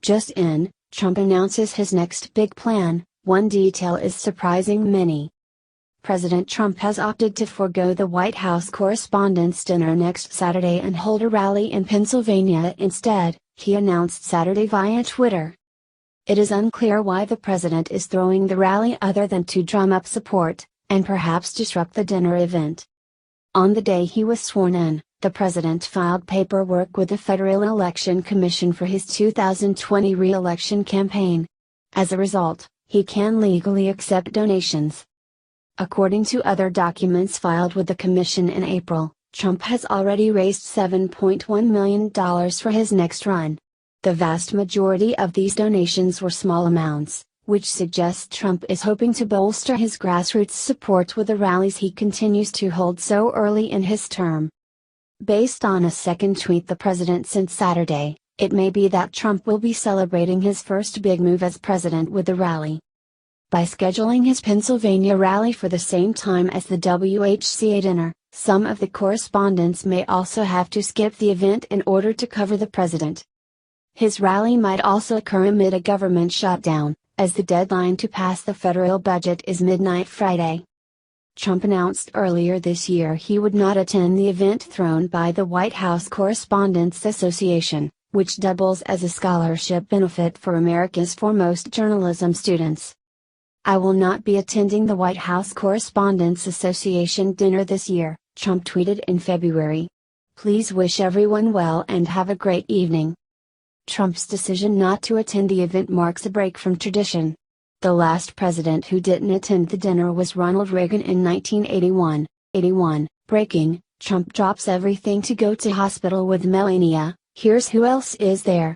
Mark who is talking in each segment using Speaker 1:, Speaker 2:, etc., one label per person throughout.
Speaker 1: Just in, Trump announces his next big plan. One detail is surprising many. President Trump has opted to forego the White House Correspondents' Dinner next Saturday and hold a rally in Pennsylvania instead, he announced Saturday via Twitter. It is unclear why the president is throwing the rally other than to drum up support, and perhaps disrupt the dinner event. On the day he was sworn in, the president filed paperwork with the Federal Election Commission for his 2020 re-election campaign. As a result, he can legally accept donations. According to other documents filed with the commission in April, Trump has already raised $7.1 million for his next run. The vast majority of these donations were small amounts, which suggests Trump is hoping to bolster his grassroots support with the rallies he continues to hold so early in his term. Based on a second tweet the president sent Saturday, it may be that Trump will be celebrating his first big move as president with the rally. By scheduling his Pennsylvania rally for the same time as the WHCA dinner, some of the correspondents may also have to skip the event in order to cover the president. His rally might also occur amid a government shutdown, as the deadline to pass the federal budget is midnight Friday. Trump announced earlier this year he would not attend the event thrown by the White House Correspondents Association, which doubles as a scholarship benefit for America's foremost journalism students. "I will not be attending the White House Correspondents Association dinner this year," Trump tweeted in February. "Please wish everyone well and have a great evening." Trump's decision not to attend the event marks a break from tradition. The last president who didn't attend the dinner was Ronald Reagan in 1981. Breaking, Trump drops everything to go to hospital with Melania. Here's who else is there.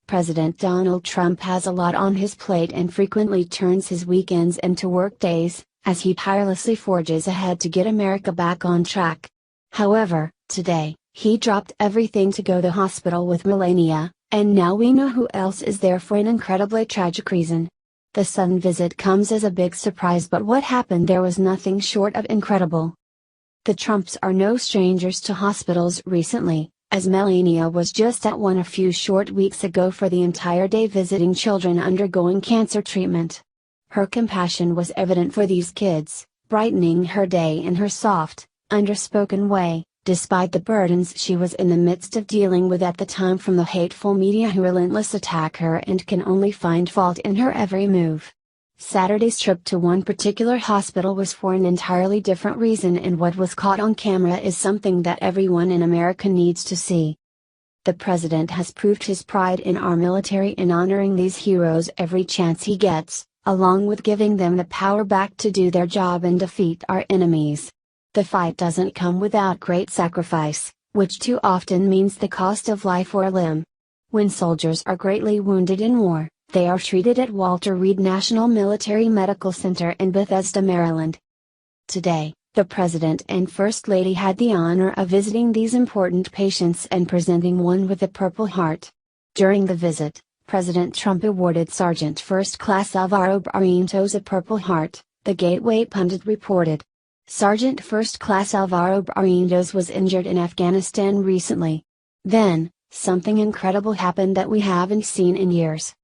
Speaker 1: President Donald Trump has a lot on his plate and frequently turns his weekends into work days, as he tirelessly forges ahead to get America back on track. However, today, he dropped everything to go to the hospital with Melania, and now we know who else is there for an incredibly tragic reason. The sudden visit comes as a big surprise, but what happened there was nothing short of incredible. The Trumps are no strangers to hospitals recently, as Melania was just at one a few short weeks ago for the entire day visiting children undergoing cancer treatment. Her compassion was evident for these kids, brightening her day in her soft, underspoken way, despite the burdens she was in the midst of dealing with at the time from the hateful media who relentlessly attack her and can only find fault in her every move. Saturday's trip to one particular hospital was for an entirely different reason, and what was caught on camera is something that everyone in America needs to see. The president has proved his pride in our military in honoring these heroes every chance he gets, along with giving them the power back to do their job and defeat our enemies. The fight doesn't come without great sacrifice, which too often means the cost of life or limb. When soldiers are greatly wounded in war, they are treated at Walter Reed National Military Medical Center in Bethesda, Maryland. Today, the President and First Lady had the honor of visiting these important patients and presenting one with a Purple Heart. During the visit, President Trump awarded Sergeant First Class Alvaro Barrientos a Purple Heart, the Gateway pundit reported. Sergeant First Class Alvaro Barrientos was injured in Afghanistan recently. Then, something incredible happened that we haven't seen in years.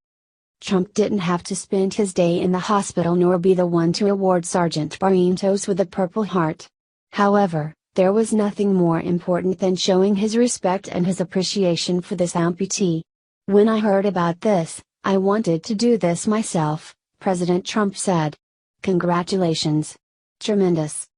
Speaker 1: Trump didn't have to spend his day in the hospital nor be the one to award Sergeant Barrientos with a Purple Heart. However, there was nothing more important than showing his respect and his appreciation for this amputee. "When I heard about this, I wanted to do this myself," President Trump said. "Congratulations. Tremendous."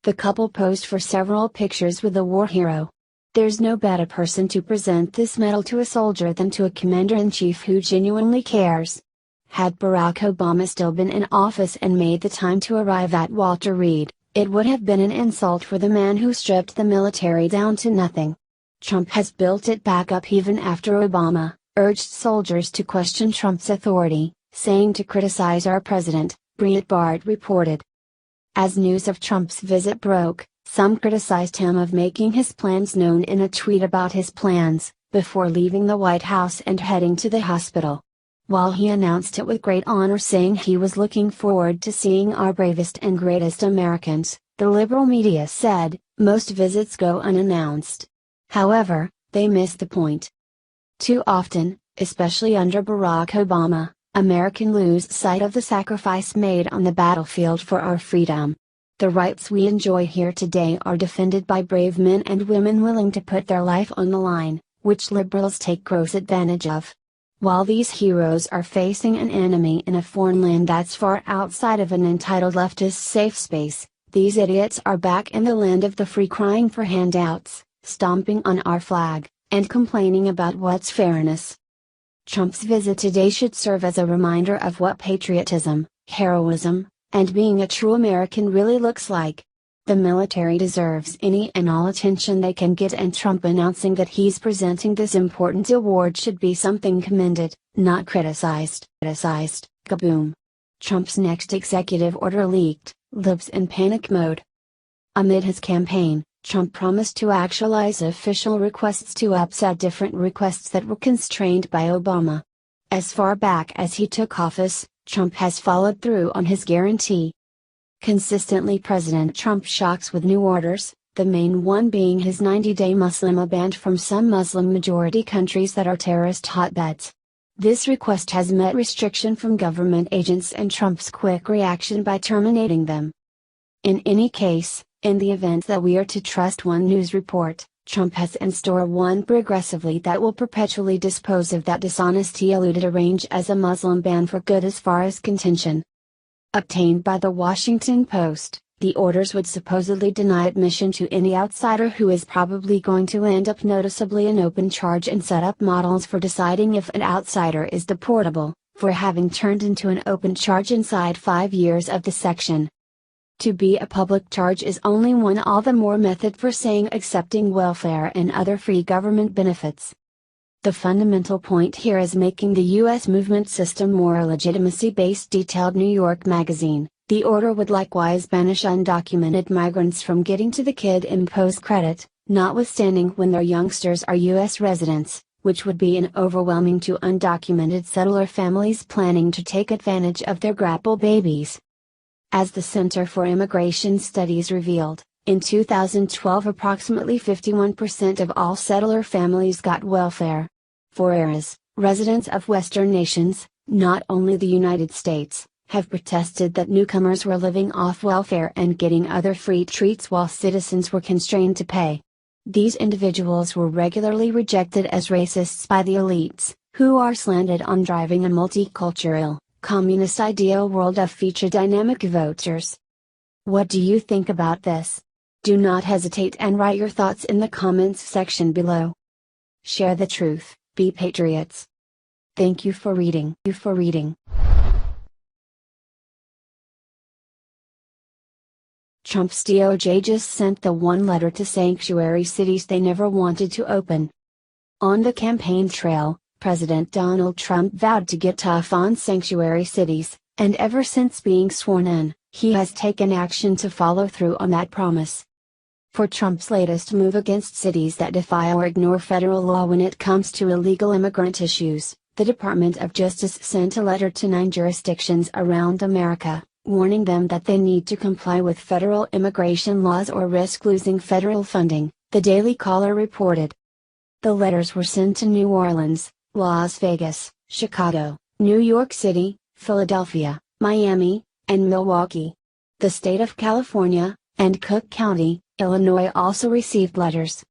Speaker 1: The couple posed for several pictures with the war hero. There's no better person to present this medal to a soldier than to a commander-in-chief who genuinely cares. Had Barack Obama still been in office and made the time to arrive at Walter Reed, it would have been an insult for the man who stripped the military down to nothing. Trump has built it back up even after Obama urged soldiers to question Trump's authority, saying to criticize our president, Breitbart reported. As news of Trump's visit broke, some criticized him of making his plans known in a tweet about his plans, before leaving the White House and heading to the hospital. While he announced it with great honor, saying he was looking forward to seeing our bravest and greatest Americans, the liberal media said, most visits go unannounced. However, they miss the point. Too often, Especially under Barack Obama, Americans lose sight of the sacrifice made on the battlefield for our freedom. The rights we enjoy here today are defended by brave men and women willing to put their life on the line, which liberals take gross advantage of. While these heroes are facing an enemy in a foreign land that's far outside of an entitled leftist safe space, these idiots are back in the land of the free crying for handouts, stomping on our flag, and complaining about what's fairness. Trump's visit today should serve as a reminder of what patriotism, heroism, and being a true American really looks like. The military deserves any and all attention they can get, and Trump announcing that he's presenting this important award should be something commended, not criticized. Kaboom! Trump's next executive order leaked, libs in panic mode. Amid his campaign, Trump promised to actualize official requests to upset different requests that were constrained by Obama. As far back as he took office, Trump has followed through on his guarantee. Consistently, President Trump shocks with new orders, the main one being his 90-day Muslim ban from some Muslim-majority countries that are terrorist hotbeds. This request has met restriction from government agents and Trump's quick reaction by terminating them. In any case, in the event that we are to trust one news report, Trump has in store one progressively that will perpetually dispose of that dishonesty eluded arrange as a Muslim ban for good. As far as contention obtained by the Washington Post, the orders would supposedly deny admission to any outsider who is probably going to end up noticeably in open charge and set up models for deciding if an outsider is deportable, for having turned into an open charge inside 5 years of the section. To be a public charge is only one all the more method for saying accepting welfare and other free government benefits. The fundamental point here is making the U.S. movement system more legitimacy-based. Detailed New York Magazine. The order would likewise banish undocumented migrants from getting to the kid-imposed credit, notwithstanding when their youngsters are U.S. residents, which would be an overwhelming to undocumented settler families planning to take advantage of their grapple babies. As the Center for Immigration Studies revealed, in 2012 approximately 51% of all settler families got welfare. For heirs, residents of Western nations, not only the United States, have protested that newcomers were living off welfare and getting other free treats while citizens were constrained to pay. These individuals were regularly rejected as racists by the elites, who are slanted on driving a multicultural, communist ideal world of future dynamic voters. What do you think about this? Do not hesitate and write your thoughts in the comments section below. Share the truth, be patriots. Thank you for reading. Trump's DOJ just sent the one letter to sanctuary cities they never wanted to open. On the campaign trail, President Donald Trump vowed to get tough on sanctuary cities, and ever since being sworn in, he has taken action to follow through on that promise. For Trump's latest move against cities that defy or ignore federal law when it comes to illegal immigrant issues, the Department of Justice sent a letter to 9 jurisdictions around America, warning them that they need to comply with federal immigration laws or risk losing federal funding, the Daily Caller reported. The letters were sent to New Orleans, Las Vegas, Chicago, New York City, Philadelphia, Miami, and Milwaukee. The state of California, and Cook County, Illinois also received letters.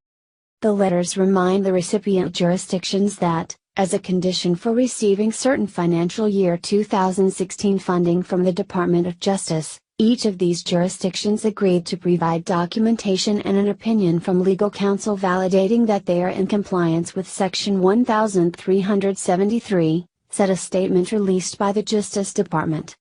Speaker 1: The letters remind the recipient jurisdictions that, as a condition for receiving certain financial year 2016 funding from the Department of Justice, each of these jurisdictions agreed to provide documentation and an opinion from legal counsel validating that they are in compliance with Section 1373, said a statement released by the Justice Department.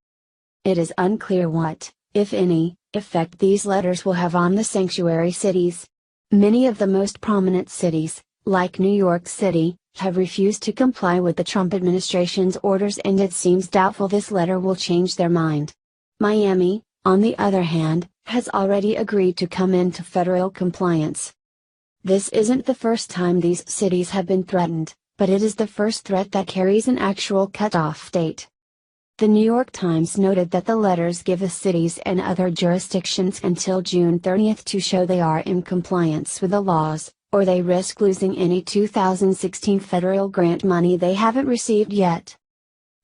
Speaker 1: It is unclear what, if any, effect these letters will have on the sanctuary cities. Many of the most prominent cities, like New York City, have refused to comply with the Trump administration's orders, and it seems doubtful this letter will change their mind. Miami, on the other hand, has already agreed to come into federal compliance. This isn't the first time these cities have been threatened, but it is the first threat that carries an actual cutoff date. The New York Times noted that the letters give the cities and other jurisdictions until June 30 to show they are in compliance with the laws, or they risk losing any 2016 federal grant money they haven't received yet.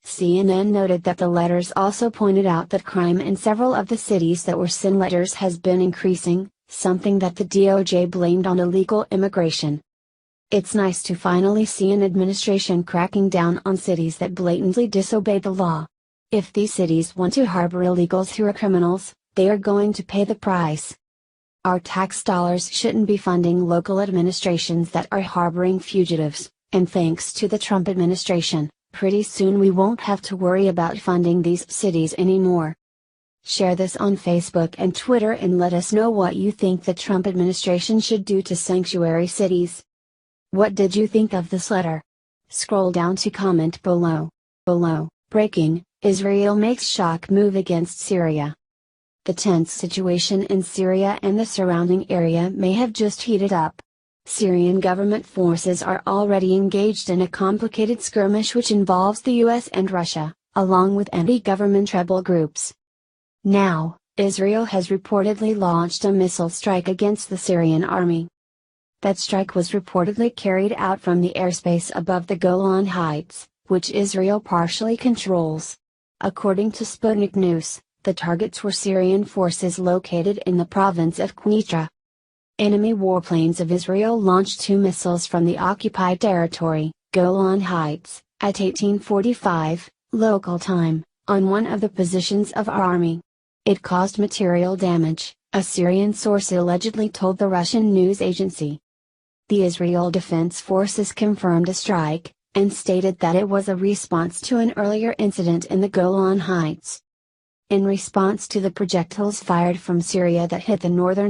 Speaker 1: CNN noted that the letters also pointed out that crime in several of the cities that were sent letters has been increasing, something that the DOJ blamed on illegal immigration. It's nice to finally see an administration cracking down on cities that blatantly disobey the law. If these cities want to harbor illegals who are criminals, they are going to pay the price. Our tax dollars shouldn't be funding local administrations that are harboring fugitives, and thanks to the Trump administration, pretty soon we won't have to worry about funding these cities anymore. Share this on Facebook and Twitter and let us know what you think the Trump administration should do to sanctuary cities. What did you think of this letter? Scroll down to comment below. Breaking: Israel makes shock move against Syria. The tense situation in Syria and the surrounding area may have just heated up. Syrian government forces are already engaged in a complicated skirmish which involves the US and Russia, along with anti-government rebel groups. Now, Israel has reportedly launched a missile strike against the Syrian army. That strike was reportedly carried out from the airspace above the Golan Heights, which Israel partially controls. According to Sputnik News, the targets were Syrian forces located in the province of Quneitra. Enemy warplanes of Israel launched 2 missiles from the occupied territory, Golan Heights, at 1845, local time, on one of the positions of our army. It caused material damage, a Syrian source allegedly told the Russian news agency. The Israel Defense Forces confirmed a strike, and stated that it was a response to an earlier incident in the Golan Heights. In response to the projectiles fired from Syria that hit the northern